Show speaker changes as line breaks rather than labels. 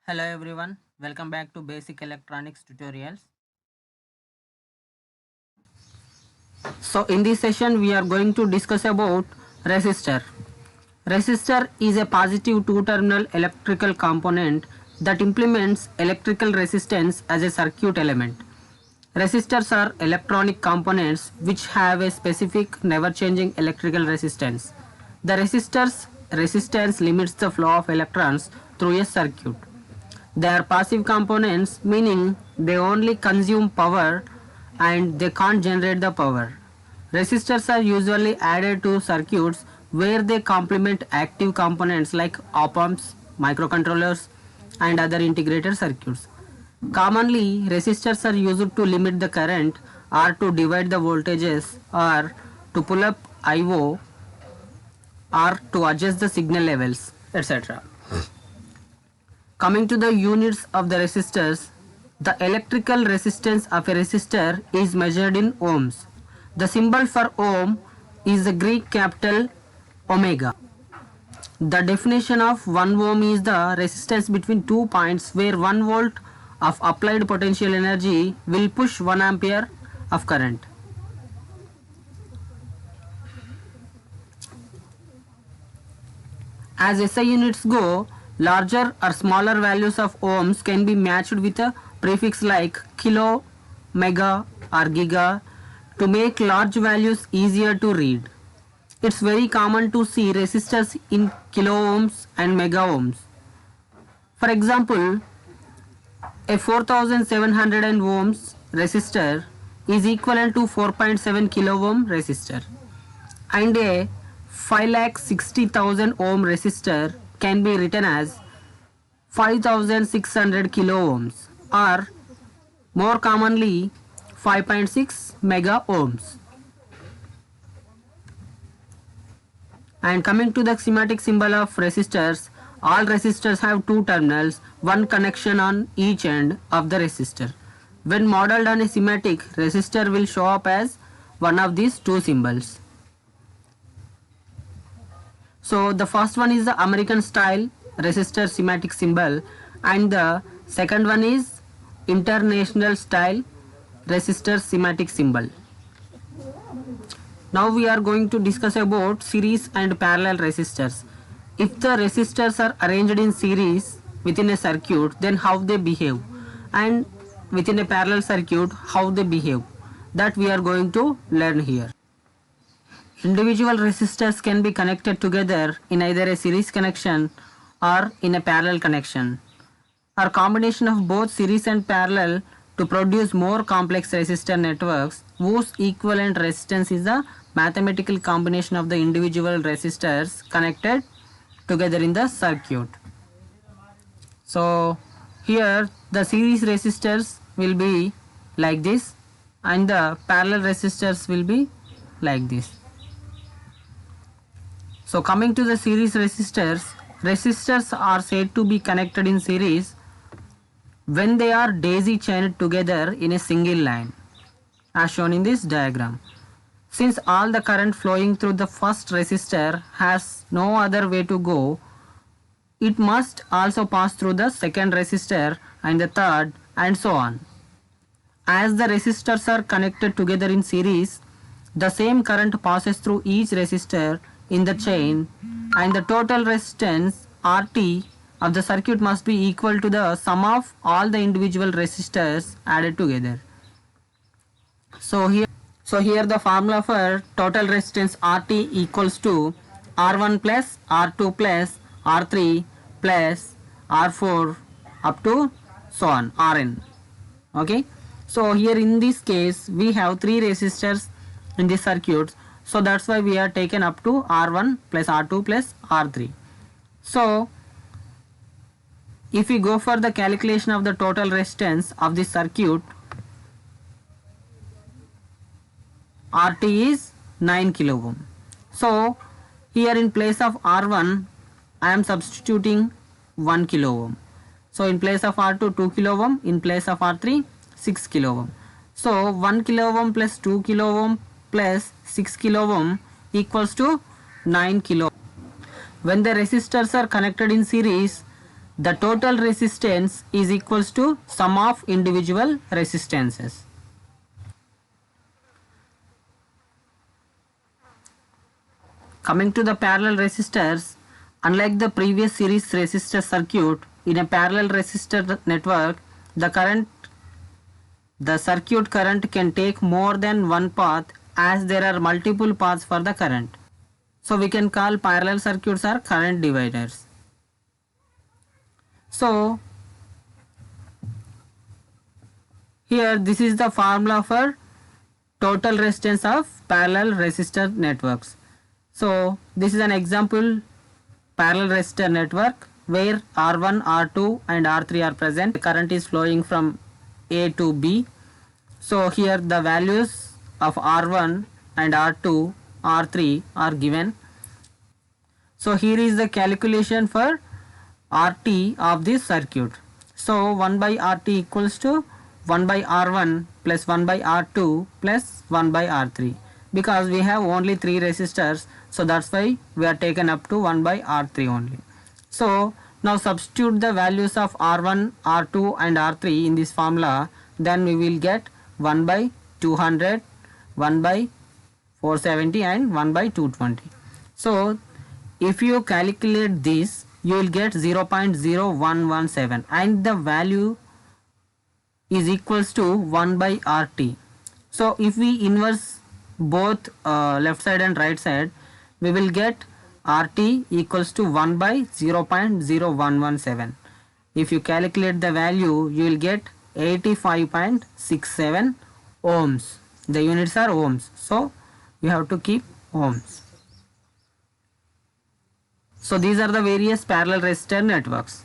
Hello everyone, welcome back to Basic Electronics Tutorials. So in this session we are going to discuss about resistor. Resistor is a positive two-terminal electrical component that implements electrical resistance as a circuit element. Resistors are electronic components which have a specific never-changing electrical resistance. The resistor's resistance limits the flow of electrons through a circuit. They are passive components, meaning they only consume power and they can't generate the power. Resistors are usually added to circuits where they complement active components like op-amps, microcontrollers, and other integrated circuits. Commonly, resistors are used to limit the current or to divide the voltages or to pull up I/O or to adjust the signal levels, etc. Coming to the units of the resistors, the electrical resistance of a resistor is measured in ohms. The symbol for ohm is the Greek capital omega. The definition of 1 ohm is the resistance between 2 points where 1 volt of applied potential energy will push 1 ampere of current. As SI units go, larger or smaller values of ohms can be matched with a prefix like kilo, mega or giga to make large values easier to read. It's very common to see resistors in kilo ohms and mega ohms. For example, a 4700 ohms resistor is equivalent to 4.7 kilo ohm resistor, and a 5,60,000 ohm resistor can be written as 5600 kilo ohms, or more commonly 5.6 mega ohms. And coming to the schematic symbol of resistors, all resistors have two terminals, one connection on each end of the resistor. When modeled on a schematic, resistor will show up as one of these two symbols. So the first one is the American style resistor schematic symbol, and the second one is international style resistor schematic symbol. Now we are going to discuss about series and parallel resistors. If the resistors are arranged in series within a circuit, then how they behave, and within a parallel circuit how they behave, that we are going to learn here. Individual resistors can be connected together in either a series connection or in a parallel connection, or combination of both series and parallel to produce more complex resistor networks whose equivalent resistance is the mathematical combination of the individual resistors connected together in the circuit. So here the series resistors will be like this and the parallel resistors will be like this. So coming to the series resistors, resistors are said to be connected in series when they are daisy chained together in a single line, as shown in this diagram. Since all the current flowing through the first resistor has no other way to go, it must also pass through the second resistor and the third, and so on. As the resistors are connected together in series, the same current passes through each resistor in the chain, and the total resistance RT of the circuit must be equal to the sum of all the individual resistors added together. So here the formula for total resistance RT equals to R1 plus R2 plus R3 plus R4 up to so on Rn. Okay, so here in this case we have three resistors in this circuit, so that's why we are taken up to R1 plus R2 plus R3. So if we go for the calculation of the total resistance of this circuit, RT is 9 kilo ohm. So here in place of R1 I am substituting 1 kilo ohm. So in place of R2 2 kilo ohm, in place of R3 6 kilo ohm. So 1 kilo ohm plus 2 kilo ohm plus 6 kilo ohm equals to 9 kilo. When the resistors are connected in series, the total resistance is equals to sum of individual resistances. Coming to the parallel resistors, unlike the previous series resistor circuit, in a parallel resistor network, the circuit current can take more than one path as there are multiple paths for the current. So we can call parallel circuits are current dividers. So here this is the formula for total resistance of parallel resistor networks. So this is an example parallel resistor network where R1, R2 and R3 are present. The current is flowing from A to B. So here the values of R1 and R2, R3 are given. So here is the calculation for RT of this circuit. So 1 by RT equals to 1 by R1 plus 1 by R2 plus 1 by R3, because we have only 3 resistors, so that's why we are taken up to 1 by R3 only. So now substitute the values of R1, R2 and R3 in this formula, then we will get 1 by 200, 1 by 470 and 1 by 220. So if you calculate this, you will get 0.0117 and the value is equals to 1 by RT. So if we inverse both left side and right side, we will get RT equals to 1 by 0.0117. If you calculate the value, you will get 85.67 ohms. The units are ohms, so you have to keep ohms. So these are the various parallel resistor networks.